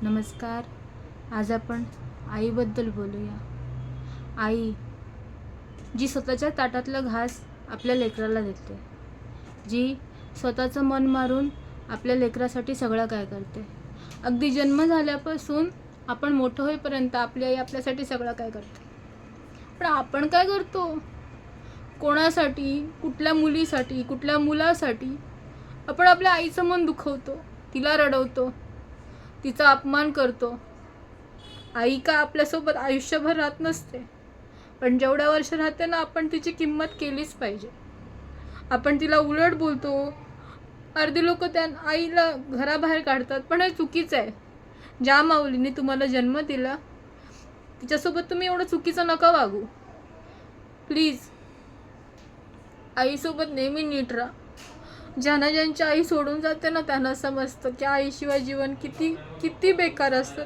नमस्कार. आज आपण आईबद्दल बोलूया. आई जी स्वतःच्या ताटातलं घास आपल्या लेकराला देते, जी स्वतःचं मन मारून आपल्या लेकरासाठी सगळं काय करते. अगदी जन्म झाल्यापासून आपण मोठं होईपर्यंत आपली आई आपल्यासाठी सगळं काय करते. पण आपण काय करतो? कोणासाठी, कुठल्या मुलीसाठी, कुठल्या मुलासाठी आपण आपल्या आईचं मन दुखवतो, तिला रडवतो, तिचा अपमान करतो. आई का आपल्यासोबत आयुष्यभर राहत नसते, पण जेवढ्या वर्ष राहते ना, आपण तिची किंमत केलीच पाहिजे. आपण तिला उलट बोलतो. अर्धी लोक त्या आईला घराबाहेर काढतात, पण हे चुकीचं आहे. ज्या माऊलीने तुम्हाला जन्म दिला तिच्यासोबत तुम्ही एवढं चुकीचं नका वागू. प्लीज आईसोबत नेहमी नीट राहा. ज्यांना ज्यांची आई सोडून जाते ना, त्यांना समजतं की आईशिवाय जीवन किती किती बेकार असतं.